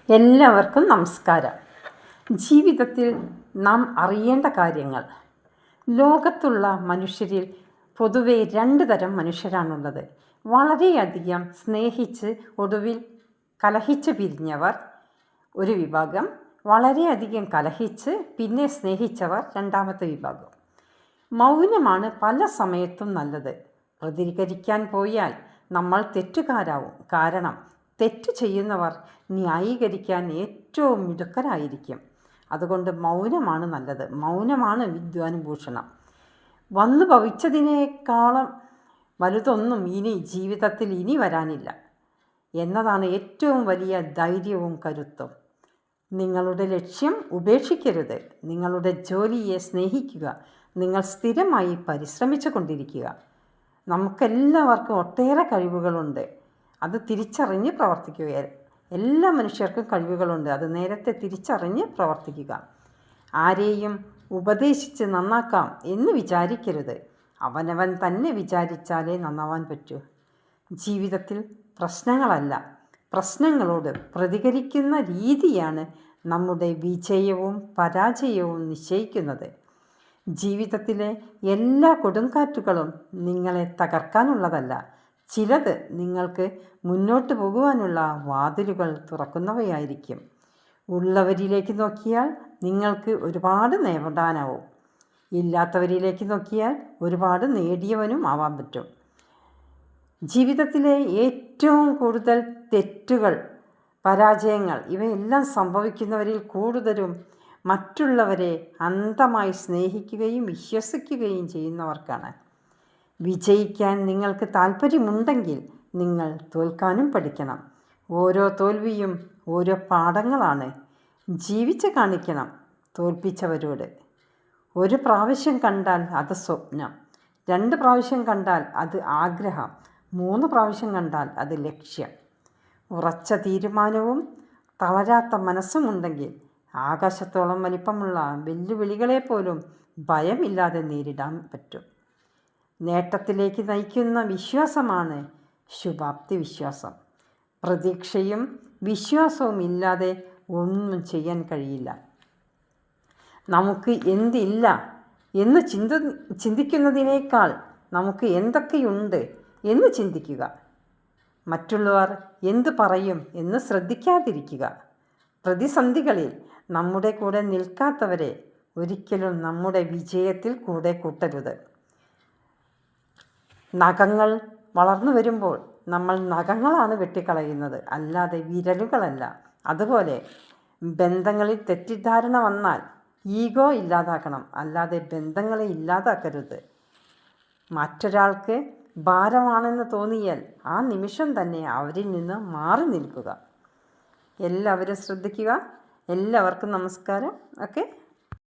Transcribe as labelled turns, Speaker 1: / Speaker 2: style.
Speaker 1: എല്ലാവർക്കും നമസ്കാരം. ജീവിതത്തിൽ നാം അറിയേണ്ട കാര്യങ്ങൾ. ലോകത്തുള്ള മനുഷ്യരിൽ പൊതുവെ 2 തരം മനുഷ്യരാണുള്ളത്. വളരെയധികം സ്നേഹിച്ച് ഒടുവിൽ കലഹിച്ച് പിരിഞ്ഞവർ ഒരു വിഭാഗം, വളരെയധികം കലഹിച്ച് പിന്നെ സ്നേഹിച്ചവർ രണ്ടാമത്തെ വിഭാഗം. മൗനമാണ് പല സമയത്തും നല്ലത്. പ്രതികരിക്കാൻ പോയാൽ നമ്മൾ തെറ്റുകാരാവും. കാരണം തെറ്റ് ചെയ്യുന്നവർ ന്യായീകരിക്കാൻ ഏറ്റവും മിടുക്കരായിരിക്കും. അതുകൊണ്ട് മൗനമാണ് നല്ലത്. മൗനമാണ് വിദ്വാനുഭൂഷണം. വന്നു ഭവിച്ചതിനേക്കാളും വലുതൊന്നും ജീവിതത്തിൽ ഇനി വരാനില്ല എന്നതാണ് ഏറ്റവും വലിയ ധൈര്യവും കരുത്തും. നിങ്ങളുടെ ലക്ഷ്യം ഉപേക്ഷിക്കരുത്. നിങ്ങളുടെ ജോലിയെ സ്നേഹിക്കുക. നിങ്ങൾ സ്ഥിരമായി പരിശ്രമിച്ചു കൊണ്ടിരിക്കുക. നമുക്കെല്ലാവർക്കും ഒട്ടേറെ കഴിവുകളുണ്ട്. അത് തിരിച്ചറിഞ്ഞ് പ്രവർത്തിക്കുക. എല്ലാ മനുഷ്യർക്കും കഴിവുകളുണ്ട്. അത് നേരത്തെ തിരിച്ചറിഞ്ഞ് പ്രവർത്തിക്കുക. ആരെയും ഉപദേശിച്ച് നന്നാക്കാം എന്ന് വിചാരിക്കരുത്. അവനവൻ തന്നെ വിചാരിച്ചാലേ നന്നാവാൻ പറ്റൂ. ജീവിതത്തിൽ പ്രശ്നങ്ങളല്ല, പ്രശ്നങ്ങളോട് പ്രതികരിക്കുന്ന രീതിയാണ് നമ്മുടെ വിജയവും പരാജയവും നിശ്ചയിക്കുന്നത്. ജീവിതത്തിലെ എല്ലാ കൊടുങ്കാറ്റുകളും നിങ്ങളെ തകർക്കാനുള്ളതല്ല. ചിലത് നിങ്ങൾക്ക് മുന്നോട്ട് പോകുവാനുള്ള വാതിലുകൾ തുറക്കുന്നവയായിരിക്കും. ഉള്ളവരിലേക്ക് നോക്കിയാൽ നിങ്ങൾക്ക് ഒരുപാട് നേടാനാവും. ഇല്ലാത്തവരിലേക്ക് നോക്കിയാൽ ഒരുപാട് നേടിയവനും ആവാൻ പറ്റും. ജീവിതത്തിലെ ഏറ്റവും കൂടുതൽ തെറ്റുകൾ, പരാജയങ്ങൾ ഇവയെല്ലാം സംഭവിക്കുന്നവരിൽ കൂടുതലും മറ്റുള്ളവരെ അന്ധമായി സ്നേഹിക്കുകയും വിശ്വസിക്കുകയും ചെയ്യുന്നവർക്കാണ്. വിജയിക്കാൻ നിങ്ങൾക്ക് താല്പര്യമുണ്ടെങ്കിൽ നിങ്ങൾ തോൽക്കാനും പഠിക്കണം. ഓരോ തോൽവിയും ഓരോ പാഠങ്ങളാണ്. ജീവിച്ച് കാണിക്കണം തോൽപ്പിച്ചവരോട്. 1 പ്രാവശ്യം കണ്ടാൽ അത് സ്വപ്നം, 2 പ്രാവശ്യം കണ്ടാൽ അത് ആഗ്രഹം, 3 പ്രാവശ്യം കണ്ടാൽ അത് ലക്ഷ്യം. ഉറച്ച തീരുമാനവും തളരാത്ത മനസ്സുമുണ്ടെങ്കിൽ ആകാശത്തോളം വലിപ്പമുള്ള വെല്ലുവിളികളെപ്പോലും ഭയമില്ലാതെ നേരിടാൻ പറ്റും. നേട്ടത്തിലേക്ക് നയിക്കുന്ന വിശ്വാസമാണ് ശുഭാപ്തി വിശ്വാസം. പ്രതീക്ഷയും വിശ്വാസവും ഇല്ലാതെ ഒന്നും ചെയ്യാൻ കഴിയില്ല. നമുക്ക് എന്തില്ല എന്ന് ചിന്തിക്കുന്നതിനേക്കാൾ നമുക്ക് എന്തൊക്കെയുണ്ട് എന്ന് ചിന്തിക്കുക. മറ്റുള്ളവർ എന്ത് പറയും എന്ന് ശ്രദ്ധിക്കാതിരിക്കുക. പ്രതിസന്ധികളിൽ നമ്മുടെ കൂടെ നിൽക്കാത്തവരെ ഒരിക്കലും നമ്മുടെ വിജയത്തിൽ കൂടെ കൂട്ടരുത്. നഖങ്ങൾ വളർന്നു വരുമ്പോൾ നമ്മൾ നഖങ്ങളാണ് വെട്ടിക്കളയുന്നത്, അല്ലാതെ വിരലുകളല്ല. അതുപോലെ ബന്ധങ്ങളിൽ തെറ്റിദ്ധാരണ വന്നാൽ ഈഗോ ഇല്ലാതാക്കണം, അല്ലാതെ ബന്ധങ്ങളെ ഇല്ലാതാക്കരുത്. മറ്റൊരാൾക്ക് ഭാരമാണെന്ന് തോന്നിയാൽ ആ നിമിഷം തന്നെ അവരിൽ നിന്ന് മാറി നിൽക്കുക. എല്ലാവരും ശ്രദ്ധിക്കുക. എല്ലാവർക്കും നമസ്കാരം. ഓക്കെ.